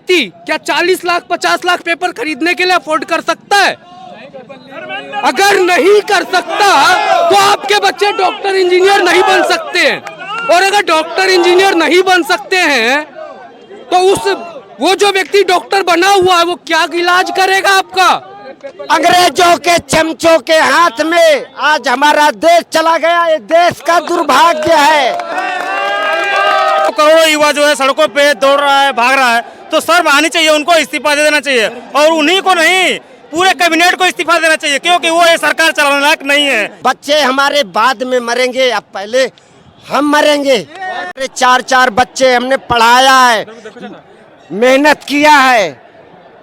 व्यक्ति क्या 40 लाख 50 लाख पेपर खरीदने के लिए अफोर्ड कर सकता है? अगर नहीं कर सकता तो आपके बच्चे डॉक्टर इंजीनियर नहीं बन सकते हैं। और अगर डॉक्टर इंजीनियर नहीं बन सकते हैं तो वो जो व्यक्ति डॉक्टर बना हुआ है वो क्या इलाज करेगा आपका? अंग्रेजों के चमचों के हाथ में आज हमारा देश चला गया। ये देश का दुर्भाग्य है। करोड़ों युवा जो है सड़कों पे दौड़ रहा है, भाग रहा है, तो शर्म आनी चाहिए, उनको इस्तीफा दे देना चाहिए। और उन्हीं को नहीं, पूरे कैबिनेट को इस्तीफा देना चाहिए, क्योंकि वो ये सरकार चलाने लायक नहीं है। बच्चे हमारे बाद में मरेंगे, अब पहले हम मरेंगे। 4 बच्चे हमने पढ़ाया है, मेहनत किया है,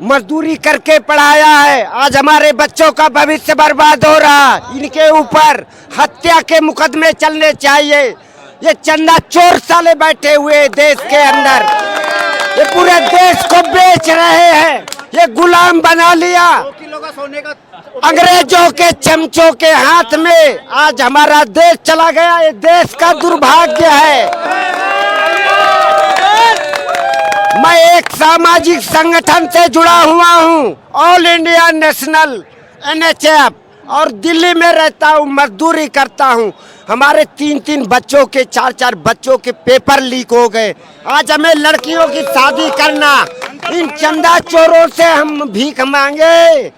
मजदूरी करके पढ़ाया है। आज हमारे बच्चों का भविष्य बर्बाद हो रहा है। इनके ऊपर हत्या के मुकदमे चलने चाहिए। ये चंदा चोर साले बैठे हुए देश के अंदर, ये पूरे देश को बेच रहे हैं, ये गुलाम बना लिया। अंग्रेजों के चमचों के हाथ में आज हमारा देश चला गया। ये देश का दुर्भाग्य है। मैं एक सामाजिक संगठन से जुड़ा हुआ हूँ, ऑल इंडिया नेशनल NHF, और दिल्ली में रहता हूँ, मजदूरी करता हूँ। हमारे 3 बच्चों के 4 बच्चों के पेपर लीक हो गए। आज हमें लड़कियों की शादी करना, इन चंदा चोरों से हम भीख मांगे।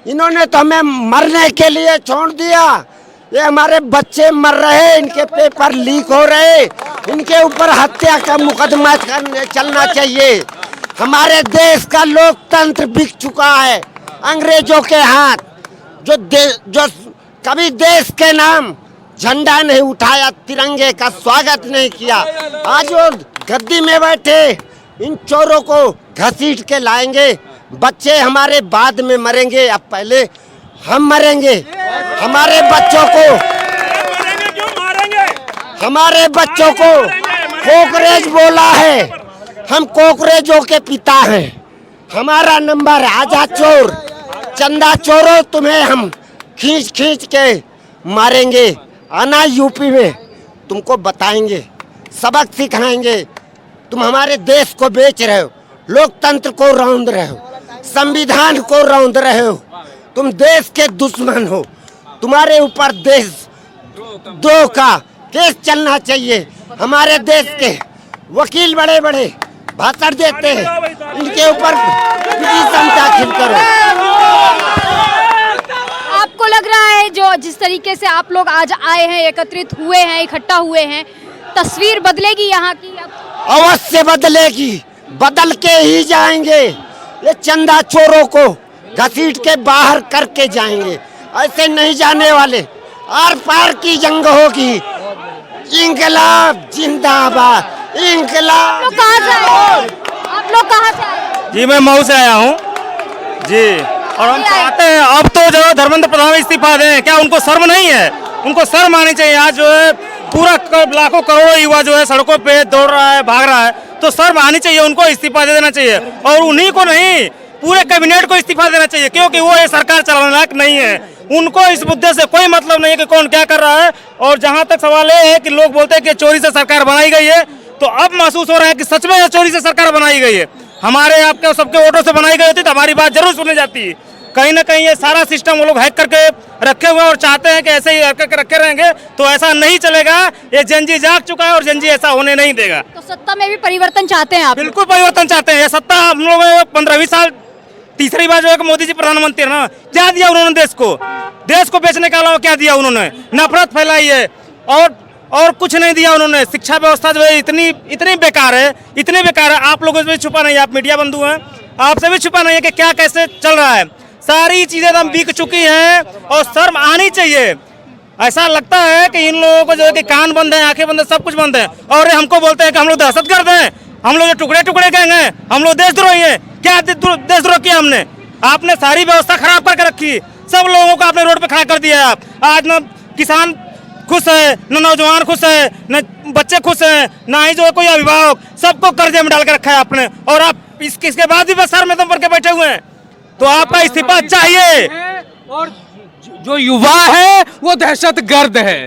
इन्होंने तो हमें मरने के लिए छोड़ दिया। ये हमारे बच्चे मर रहे, इनके पेपर लीक हो रहे, इनके ऊपर हत्या का मुकदमा चलना चाहिए। हमारे देश का लोकतंत्र बिक चुका है अंग्रेजों के हाथ। जो कभी देश के नाम झंडा नहीं उठाया, तिरंगे का स्वागत नहीं किया, आज वो गद्दी में बैठे इन चोरों को घसीट के लाएंगे। बच्चे हमारे बाद में मरेंगे, अब पहले हम मरेंगे। हमारे बच्चों को कोकरेज बोला है। हम कोकरेजों के पिता हैं। हमारा नंबर आजाद चोर, चंदा चोरों, तुम्हें हम खींच के मारेंगे। आना यूपी में, तुमको बताएंगे, सबक सिखाएंगे। तुम हमारे देश को बेच रहे हो, लोकतंत्र को रौंद रहे हो, संविधान को रौंद रहे हो। तुम देश के दुश्मन हो। तुम्हारे ऊपर देशद्रोह का केस चलना चाहिए। हमारे देश के वकील बड़े भाषण देते हैं, इनके ऊपर पिटीशन दाखिल करो। आपको लग रहा है जो जिस तरीके से आप लोग आज आए हैं, एकत्रित हुए हैं, इकट्ठा हुए हैं, तस्वीर बदलेगी यहाँ की? अवश्य बदलेगी, बदल के ही जाएंगे। ये चंदा चोरों को घसीट के बाहर करके जाएंगे, ऐसे नहीं जाने वाले। आर पार की जंग होगी। इंकलाब जिंदाबाद, इंकलाब। आप लोग कहाँ से आए? जी मैं मऊ से आया हूँ जी। और हम चाहते हैं अब तो जो धर्मेंद्र प्रधान इस्तीफा दें। क्या उनको शर्म नहीं है? उनको शर्म आनी चाहिए। आज जो है पूरा लाखों करोड़ों युवा जो है सड़कों पे दौड़ रहा है, भाग रहा है, तो शर्म आनी चाहिए, उनको इस्तीफा दे देना चाहिए। और उन्हीं को नहीं, पूरे कैबिनेट को इस्तीफा देना चाहिए, क्योंकि वो ये सरकार चलाने लायक नहीं है। उनको इस मुद्दे से कोई मतलब नहीं है कि कौन क्या कर रहा है। और जहां तक सवाल ये है कि लोग बोलते हैं कि चोरी से सरकार बनाई गई है, तो अब महसूस हो रहा है कि सच में चोरी से सरकार बनाई गई है। हमारे आपके सबके वोटों से बनाई गई होती तो हमारी बात जरूर सुनी जाती। कहीं ना कहीं ये सारा सिस्टम वो लोग हैक करके रखे हुए और चाहते हैं कि ऐसे ही करके रखे रहेंगे, तो ऐसा नहीं चलेगा। ये जनजी जाग चुका है और जनजी ऐसा होने नहीं देगा। तो सत्ता में भी परिवर्तन चाहते हैं आप? बिल्कुल परिवर्तन चाहते हैं। ये सत्ता हम लोग 15-20 साल, तीसरी बार जो है मोदी जी प्रधानमंत्री है ना, क्या दिया उन्होंने देश को बेचने के अलावा क्या दिया उन्होंने? नफरत फैलाई है और कुछ नहीं दिया उन्होंने। शिक्षा व्यवस्था जो है इतनी बेकार है, इतनी बेकार है। आप लोगों से भी छुपा नहीं है, आप मीडिया बंधु हैं, आपसे भी छुपा नहीं है कि क्या कैसे चल रहा है। सारी चीजें एकदम बिक चुकी हैं और शर्म आनी चाहिए। ऐसा लगता है कि इन लोगों को जो है कि कान बंद है, आंखें बंद है, सब कुछ बंद है, और हमको बोलते हैं कि हम लोग दहशतगर्द हैं, हम लोग टुकड़े गैंग हैं, हम लोग देशद्रोही हैं। क्या देशद्रोह किया हमने? आपने सारी व्यवस्था खराब करके रखी, सब लोगों को आपने रोड पे खड़ा कर दिया। आप आज न किसान खुश है, न नौजवान खुश है, न बच्चे खुश हैं, ना ही जो है कोई अभिभावक, सबको कर्जे में डाल के रखा है आपने। और आप इसके बाद भी बस सर में दम भर के बैठे हुए हैं। तो आपका इस्तीफा चाहिए। और जो युवा है वो दहशतगर्द है।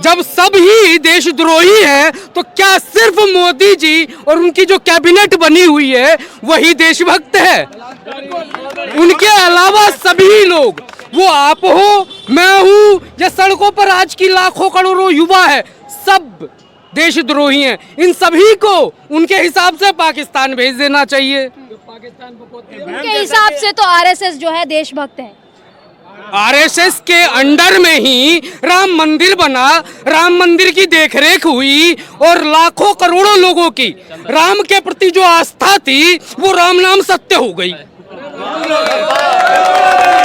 जब सब ही देशद्रोही हैं तो क्या सिर्फ मोदी जी और उनकी जो कैबिनेट बनी हुई है वही देशभक्त है? उनके अलावा सभी लोग, वो आप हो, मैं हूं, या सड़कों पर आज की लाखों करोड़ों युवा है, सब देशद्रोही हैं। इन सभी को उनके हिसाब से पाकिस्तान भेज देना चाहिए। उनके हिसाब से तो आरएसएस जो है देशभक्त है। आरएसएस के अंडर में ही राम मंदिर बना, राम मंदिर की देखरेख हुई और लाखों करोड़ों लोगों की राम के प्रति जो आस्था थी वो राम नाम सत्य हो गई।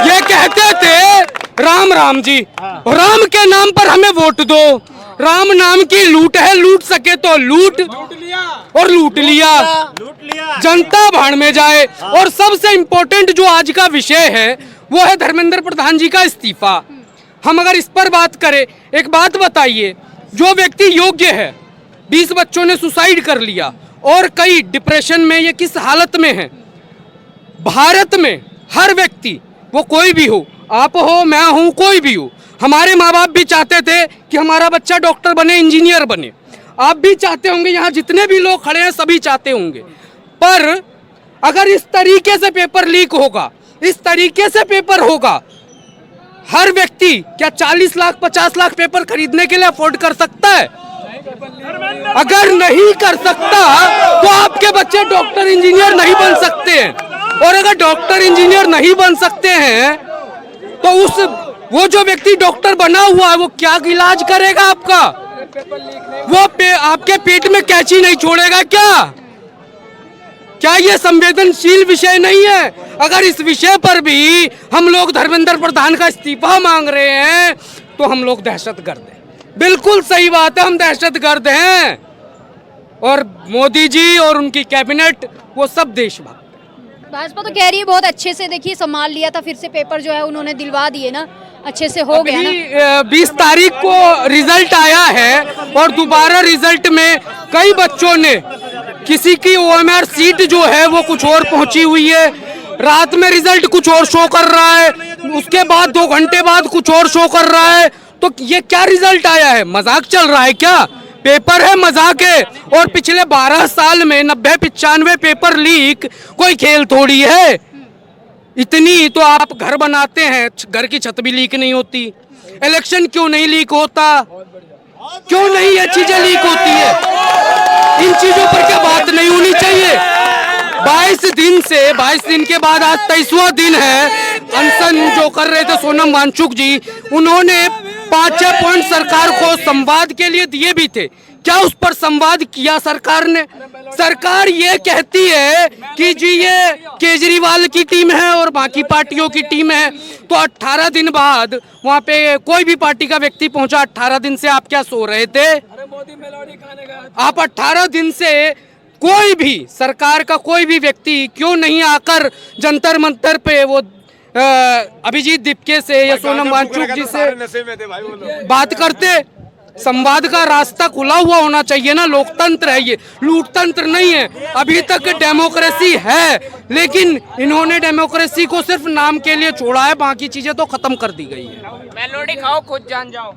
ये कहते थे राम राम जी, राम के नाम पर हमें वोट दो, राम नाम की लूट है, लूट सके तो लूट और लूट लिया, जनता भाड़ में जाए। और सबसे इम्पोर्टेंट जो आज का विषय है वो है धर्मेंद्र प्रधान जी का इस्तीफा। हम अगर इस पर बात करें, एक बात बताइए, जो व्यक्ति योग्य है, 20 बच्चों ने सुसाइड कर लिया और कई डिप्रेशन में, ये किस हालत में है? भारत में हर व्यक्ति, वो कोई भी हो, आप हो, मैं हूं, कोई भी हो, हमारे माँ बाप भी चाहते थे कि हमारा बच्चा डॉक्टर बने, इंजीनियर बने। आप भी चाहते होंगे, यहाँ जितने भी लोग खड़े हैं सभी चाहते होंगे। पर अगर इस तरीके से पेपर लीक होगा, इस तरीके से पेपर होगा, हर व्यक्ति क्या 40 लाख 50 लाख पेपर खरीदने के लिए अफोर्ड कर सकता है? अगर नहीं कर सकता तो आपके बच्चे डॉक्टर इंजीनियर नहीं बन सकते हैं। और अगर डॉक्टर इंजीनियर नहीं बन सकते हैं तो वो जो व्यक्ति डॉक्टर बना हुआ है वो क्या इलाज करेगा आपका? वो आपके पेट में कैंची नहीं छोड़ेगा क्या ये संवेदनशील विषय नहीं है? अगर इस विषय पर भी हम लोग धर्मेंद्र प्रधान का इस्तीफा मांग रहे हैं तो हम लोग दहशतगर्द हैं। बिल्कुल सही बात है, हम दहशतगर्द हैं। और मोदी जी और उनकी कैबिनेट वो सब देशभक्त। भाजपा तो कह रही है बहुत अच्छे से, देखिए संभाल लिया था, फिर से पेपर जो है उन्होंने दिलवा दिए ना, अच्छे से हो गया ना। 20 तारीख को रिजल्ट आया है और दोबारा रिजल्ट में कई बच्चों ने, किसी की OMR सीट जो है वो कुछ और पहुंची हुई है, रात में रिजल्ट कुछ और शो कर रहा है, उसके बाद 2 घंटे बाद कुछ और शो कर रहा है। तो ये क्या रिजल्ट आया है? मजाक चल रहा है क्या? पेपर है, मजाक है। और पिछले 12 साल में 90-95 पेपर लीक कोई खेल थोड़ी है। इतनी तो आप घर बनाते हैं, घर की छत भी लीक नहीं होती। इलेक्शन क्यों नहीं लीक होता? क्यों नहीं ये चीजें लीक होती है? इन चीजों पर क्या बात नहीं होनी चाहिए? 22 दिन के बाद आज 23वां दिन है। अनशन जो कर रहे थे सोनम वांगचुक जी, उन्होंने 5-6 पॉइंट सरकार को संवाद के लिए दिए भी थे। क्या उस पर संवाद किया सरकार ने? सरकार ये कहती है कि जी ये केजरीवाल की टीम है और बाकी पार्टियों की टीम है। तो 18 दिन बाद वहाँ पे कोई भी पार्टी का व्यक्ति पहुंचा, 18 दिन से आप क्या सो रहे थे? आप 18 दिन से कोई भी सरकार का कोई भी व्यक्ति क्यों नहीं आकर जंतर मंतर पे वो अभिजीत दीपके से या सोनम वांगचुक जी से बात करते? संवाद का रास्ता खुला हुआ होना चाहिए ना। लोकतंत्र है ये, लूटतंत्र नहीं है। अभी तक डेमोक्रेसी है, लेकिन इन्होंने डेमोक्रेसी को सिर्फ नाम के लिए छोड़ा है, बाकी चीजें तो खत्म कर दी गई है। मेलोडी खाओ खुद जान जाओ।